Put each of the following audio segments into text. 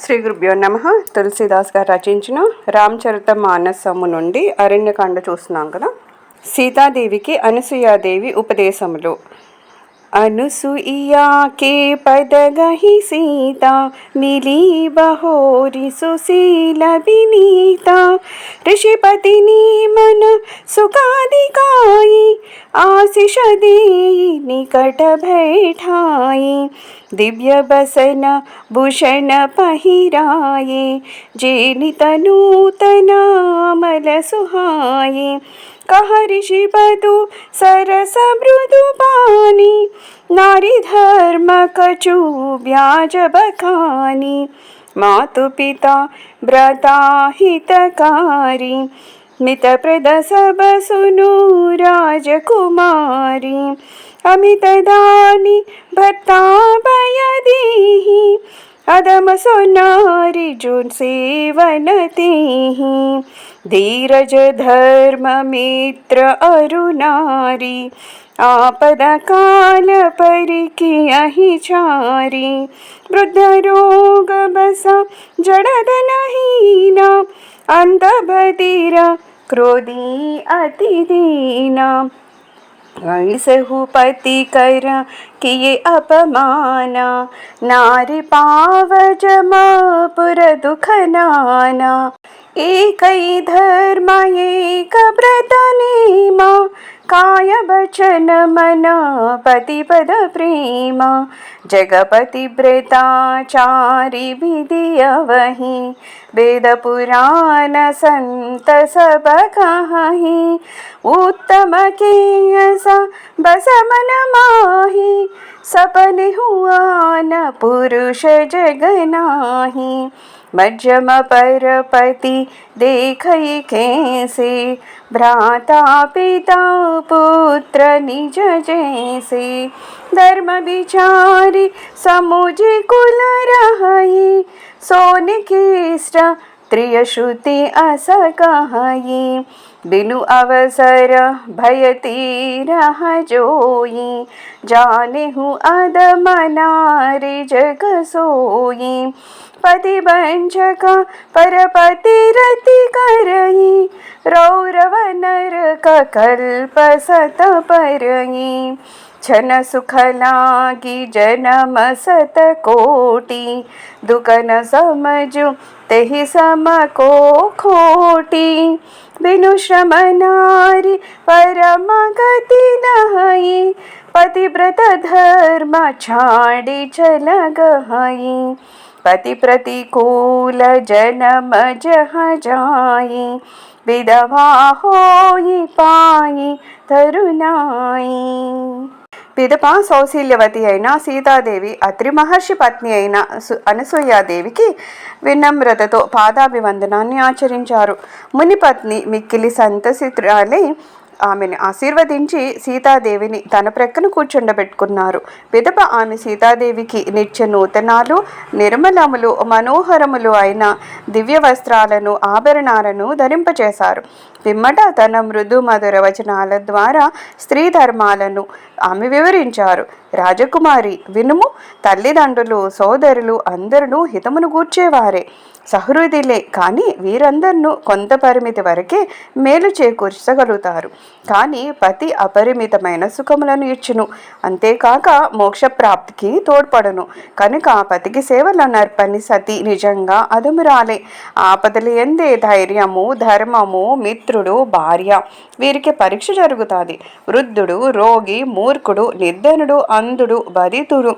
శ్రీ గురుభ్యో నమః. తులసీదాస్ గారు రచించిన రామచరితమానసము నుండి అరణ్యకాండ చూస్తున్నాం కదా. సీతాదేవికి అనసూయాదేవి ఉపదేశములు. అనసూया के पद गहि सीता, मिली बहोरी सुशील विनीता. ऋषिपति मन सुखादिकाई, आशीष देई निकट बैठाई. दिव्य बसन भूषण पहिराए, जेनि तनूतन अमल सुहाए. कह ऋषि बधु सरस मृदु पानी, नारी धर्म कछु ब्याज बखानी. मातु पिता व्रता हितकारी, मित प्रद सब सुनु राजकुमारी. अमित दानी भर्ता भय दीहि, अदम सोनारी जुन सेवन तेहि. धीरज धर्म मित्र अरुनारी, आपद काल परिकियहि चारी. वृद्ध रोग बसा जड़दन हीना, अंध बधिर क्रोधी अति दीना. वैसहु पति कर किए अपमाना, नारी पावज पुर दुख नाना. एक धर्म एक व्रत नेमा, काय बचन मन पति पद प्रेमा. जगपति व्रताचारी विधि अवहि, वेद पुराण संत सब कहि. उत्तम के असा बस मन माहि, सपने हुआ न पुरुष जग नाही. मध्यम परपति देखै कैसे, भ्राता पिता पुत्र निज जैसे. धर्म विचारी समुझि कुल रहई, सोन केष्ट त्रिय श्रुति अस कहई. बिनु अवसर भय तीरह जोई, जानेहु अदम नारी जग सोई. पति वंचक परपति रति करई, रौरव नरक कल्प सत परई. छन सुख लागी जन्म सत कोटि, दुख न समझु तेहि सम को खोटी. बिनु श्रम नारी परम गति नहई, पतिव्रत धर्म छाड़ी चल गहई. पति प्रतिकूल जन्म जह जाई, विधवा होई पाई तरुणाई. పిదప సౌశీల్యవతి అయిన సీతాదేవి అత్రి మహర్షి పత్ని అయిన అనసూయాదేవికి వినమ్రతతో పాదాభివందనాన్ని ఆచరించారు. మునిపత్ని మిక్కిలి సంతసితురాలై ఆమెను ఆశీర్వదించి సీతాదేవిని తన ప్రక్కన కూర్చుండబెట్టుకున్నారు. పిదప ఆమె సీతాదేవికి నిత్య నూతనాలు నిర్మలములు మనోహరములు అయిన దివ్య వస్త్రాలను ఆభరణాలను ధరింపచేశారు. పిమ్మట తన మృదు మధుర వచనాల ద్వారా స్త్రీ ధర్మాలను ఆమె వివరించారు. రాజకుమారి వినుము, తల్లిదండ్రులు సోదరులు అందరూ హితమును గూర్చేవారే, సహృదిలే. కానీ వీరందరినూ కొంత పరిమితి వరకే మేలు చేకూర్చగలుగుతారు. కానీ పతి అపరిమితమైన సుఖములను ఇచ్చును, అంతేకాక మోక్షప్రాప్తికి తోడ్పడును. కనుక పతికి సేవలు నర్పని సతి నిజంగా అదుమురాలే. ఆపదలు ఎందే ధైర్యము, ధర్మము, మిత్రుడు, భార్య వీరికి పరీక్ష జరుగుతుంది. వృద్ధుడు, రోగి, మూర్ఖుడు, నిర్ధనుడు, అంధుడు, బధితుడు,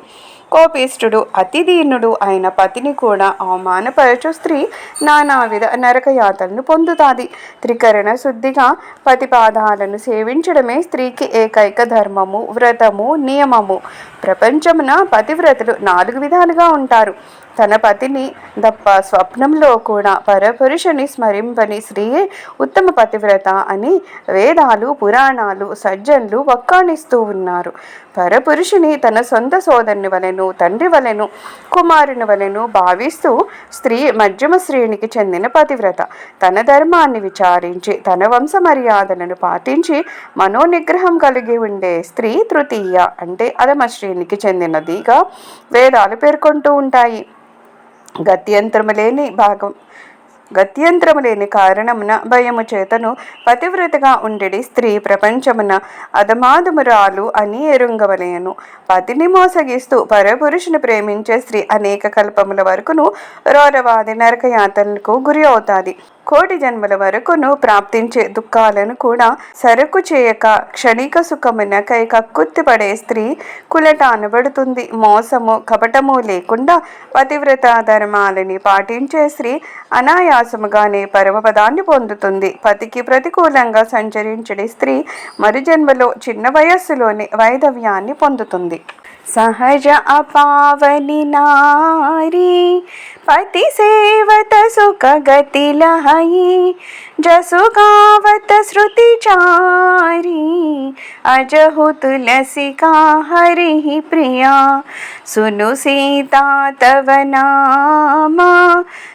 కోపిష్ఠుడు, అతిదీనుడు అయిన పతిని కూడా అవమానపరచు స్త్రీ నానావిధ నరకయాతలను పొందుతాది. త్రికరణ శుద్ధిగా పతిపాదాలను సేవించడమే స్త్రీకి ఏకైక ధర్మము, వ్రతము, నియమము. ప్రపంచమున పతివ్రతలు 4 విధాలుగా ఉంటారు. తన పతిని తప్ప స్వప్నంలో కూడా పరపురుషుని స్మరింపని స్త్రీయే ఉత్తమ పతివ్రత అని వేదాలు, పురాణాలు, సజ్జనులు వక్కాణిస్తూ ఉన్నారు. పరపురుషుని తన సొంత సోదరుని వలెను, తండ్రి వలెను, కుమారుని వలెను భావిస్తూ స్త్రీ మధ్యమ శ్రేణికి చెందిన పతివ్రత. తన ధర్మాన్ని విచారించి తన వంశ మర్యాదలను పాటించి మనోనిగ్రహం కలిగి ఉండే స్త్రీ తృతీయ అంటే అధమ శ్రేణికి చెందినదిగా వేదాలు పేర్కొంటూ ఉంటాయి. గత్యంతరము లేని కారణమున భయము చేతను పతివ్రతగా ఉండేది స్త్రీ ప్రపంచమున అధమాధమురాలు అని ఎరుంగవలేను. పతిని మోసగిస్తూ పరపురుషుని ప్రేమించే స్త్రీ అనేక కల్పముల వరకును రోరవాది నరకయాతనకు గురి అవుతాది. కోటి జన్మల వరకును ప్రాప్తించే దుఃఖాలను కూడా సరకు చేయక క్షణిక సుఖమునకై కక్కుర్తి పడే స్త్రీ కులట అనబడుతుంది. మోసము కపటము లేకుండా పతివ్రత ధర్మాలని పాటించే స్త్రీ అనాయాసముగానే పరమపదాన్ని పొందుతుంది. పతికి ప్రతికూలంగా సంచరించే స్త్రీ మరుజన్మలో చిన్న వయస్సులోని వైధవ్యాన్ని పొందుతుంది. सहज अपावनि नारी पति सेवत सुख गति लहई जसु गावत श्रुति चारी अजहु तुलसी का हरि प्रिया सुनु सीता तव नामा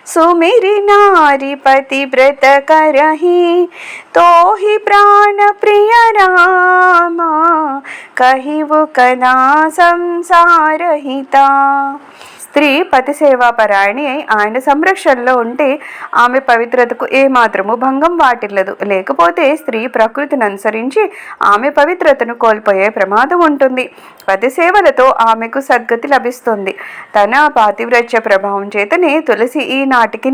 सुमिरि नारी पति व्रत करही तो ही प्राण प्रिय रामा कहिवु कदा సంసారహిత. స్త్రీ పతి సేవాపరాయణి అయి ఆయన సంరక్షణలో ఉంటే ఆమె పవిత్రతకు ఏమాత్రము భంగం వాటిల్లదు. లేకపోతే స్త్రీ ప్రకృతిని అనుసరించి ఆమె పవిత్రతను కోల్పోయే ప్రమాదం ఉంటుంది. పతి సేవలతో ఆమెకు సద్గతి లభిస్తుంది. తన పాతివ్రత్య ప్రభావం చేతనే తులసి ఈనాటికి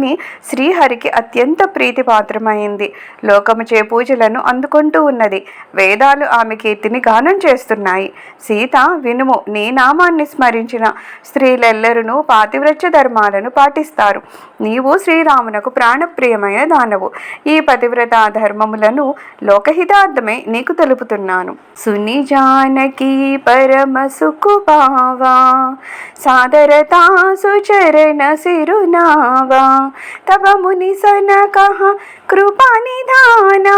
శ్రీహరికి అత్యంత ప్రీతిపాత్రమైంది. లోకముచే పూజలను అందుకుంటూ ఉన్నది. వేదాలు ఆమె కీర్తిని గానం చేస్తున్నాయి. సీత వినుము, నీ నామాన్ని స్మరించిన స్త్రీలెల్లరూ పాతివ్రత్య ధర్మాలను పాటిస్తారు. నీవు శ్రీరామునకు ప్రాణప్రియమైన దానవు. ఈ పతివ్రత ధర్మములను లోకహితార్థమే నీకు తెలుపుతున్నాను. సుని జానకి పరమ సుఖుభావా సాదరతా సుచరణ సిరునావా తవ ముని సనకః కృపా నిధాన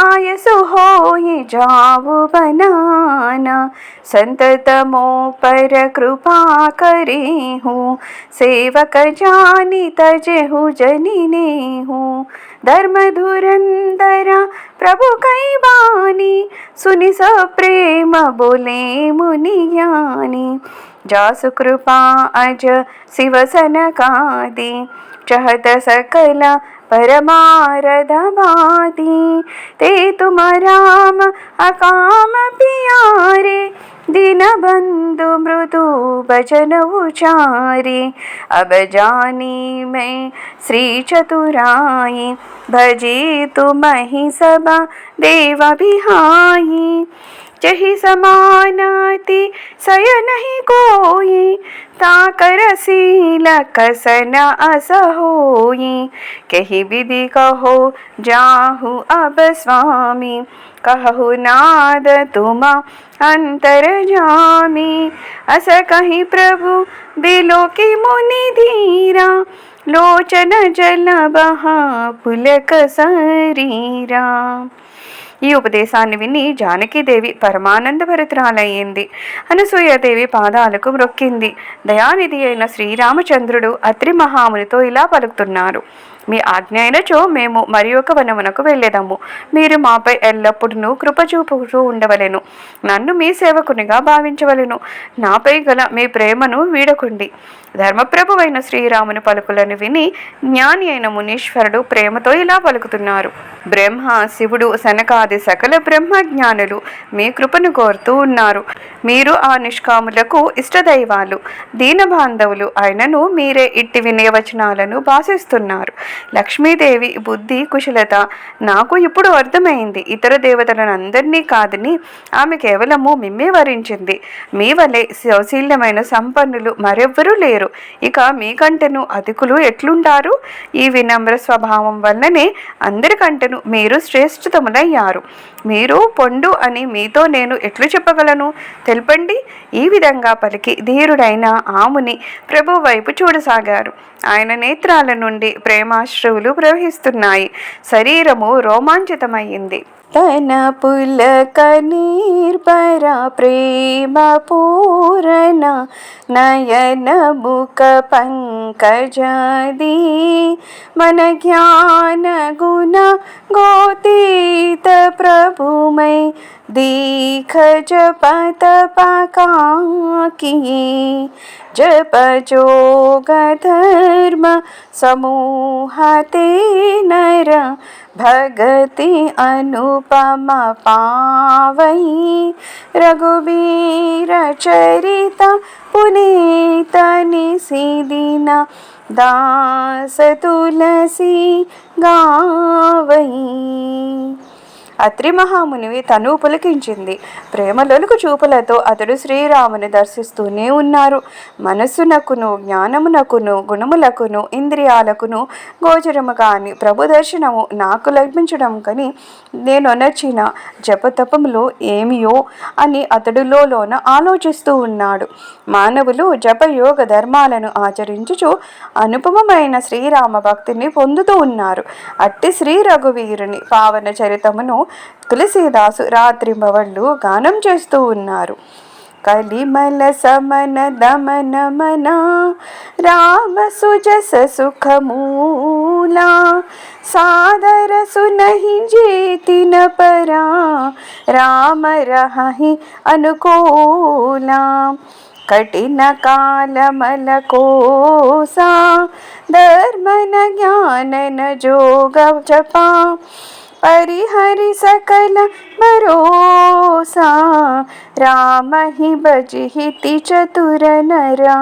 ఆయసు होई जाऊ बनाना संततमो पर कृपा करे हूँ सेवक जानी तजेहु जनिने हूँ धर्म धुरंधरा प्रभु कई बानी सुनि स प्रेम बोले मुनि ज्ञानी जासु कृपा अज शिव सनकादि चहत सकल परमारधवादी ते तुम राम अकाम प्यारे दीन बंधु मृदु भजन उचारी अब जानी मैं श्री चतुराई भजी तुम ही सब देव बिहाई जहि समानाति सय नहीं कोई ताकर सील कसन अस होई कही विधि कहो जाहु अब स्वामी कहु नाद तुम अंतर जामी अस कहीं प्रभु बिलो की मुनि धीरा लोचन जल बहा पुलक शरीरा. ఈ ఉపదేశాన్ని విని జానకీదేవి పరమానందభరితురాలయ్యింది. అనసూయాదేవి పాదాలకు మ్రొక్కింది. దయానిధి అయిన శ్రీరామచంద్రుడు అత్రి మహామునితో ఇలా పలుకుతున్నారు. మీ ఆజ్ఞ అయినచో మేము మరి ఒక వనమునకు వెళ్ళేదము. మీరు మాపై ఎల్లప్పుడూ కృప చూపుతూ ఉండవలెను. నన్ను మీ సేవకునిగా భావించవలెను. నాపై గల మీ ప్రేమను వీడకుండి. ధర్మప్రభువైన శ్రీరాముని పలుకులను విని జ్ఞాని అయిన మునీశ్వరుడు ప్రేమతో ఇలా పలుకుతున్నారు. బ్రహ్మ, శివుడు, సనకాది సకల బ్రహ్మజ్ఞానులు మీ కృపను కోరుతూ ఉన్నారు. మీరు ఆ నిష్కాములకు ఇష్టదైవాలు, దీనబాంధవులు అయినను మీరే ఇట్టి వినయవచనాలను భాషిస్తున్నారు. లక్ష్మీదేవి బుద్ధి కుశలత నాకు ఇప్పుడు అర్థమైంది. ఇతర దేవతలను అందరినీ కాదని ఆమె కేవలము మిమ్మే వరించింది. మీ వలె సౌశీల్యమైన సంపన్నులు మరెవ్వరూ లేరు. ఇక మీకంటేను అధికులు ఎట్లుంటారు? ఈ వినమ్ర స్వభావం వల్లనే అందరికంటేను మీరు శ్రేష్ఠతములయ్యారు. మీరు పొండు అని మీతో నేను ఎట్లు చెప్పగలను? తెల్పండి. ఈ విధంగా పలికి ధీరుడైన ఆముని ప్రభు వైపు చూడసాగారు. ఆయన నేత్రాల నుండి ప్రేమాశ్రువులు ప్రవహిస్తున్నాయి. శరీరము రోమాంచితమయ్యింది. తన పులక నిర్భర ప్రేమ పూరణ నయన ముఖ పంకజది మన జ్ఞాన గుణ గోతీత ప్రభుమై దీఖ జప తపకాకి जप जोग धर्म समूहते नर भगति अनुपम पावई रघुवीर चरित पुनीत निसिदिन दास तुलसी गावई। అత్రి మహామునివి తను పులకించింది. ప్రేమలొలుకు చూపులతో అతడు శ్రీరాముని దర్శిస్తూనే ఉన్నారు. మనస్సునకును జ్ఞానమునకును గుణములకును ఇంద్రియాలకును గోచరము కాని ప్రభు దర్శనము నాకు లభించడం కని నేను నచ్చిన జపతపములు ఏమియో అని అతడులోన ఆలోచిస్తూ ఉన్నాడు. మానవులు జపయోగ ధర్మాలను ఆచరించుచు అనుపమమైన శ్రీరామ భక్తిని పొందుతూ ఉన్నారు. అట్టి శ్రీ రఘువీరుని పావన చరితమును తులసీదాసు రాత్రింబవళ్ళు గానం చేస్తూ ఉన్నారు. కలిమల సమన దమన మన రామ సుజస సుఖమూలా సాదర సునహి జీతిన పరా రామ రహి అనుకూలా కఠిన కాలమల కోసా ధర్మన జ్ఞానన జోగ జపా परिहरि सकल भरोसा राम ही बजिहिति चतुर नरा।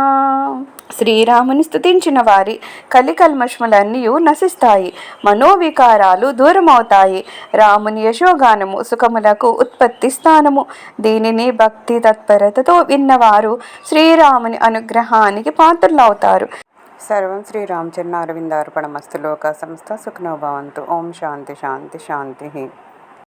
శ్రీరాముని స్తుతించిన వారి కలికల్మషములన్నీ నశిస్తాయి, మనోవికారాలు దూరమవుతాయి. రాముని యశోగానము సుఖములకు ఉత్పత్తి స్థానము. దీనిని భక్తి తత్పరతతో విన్నవారు శ్రీరాముని అనుగ్రహానికి పాత్రులవుతారు. సర్వం శ్రీరామచంద్రారవిందార్పణమస్తు. లోకా సమస్త సుఖినో భవంతు. ఓం శాంతి శాంతి శాంతి.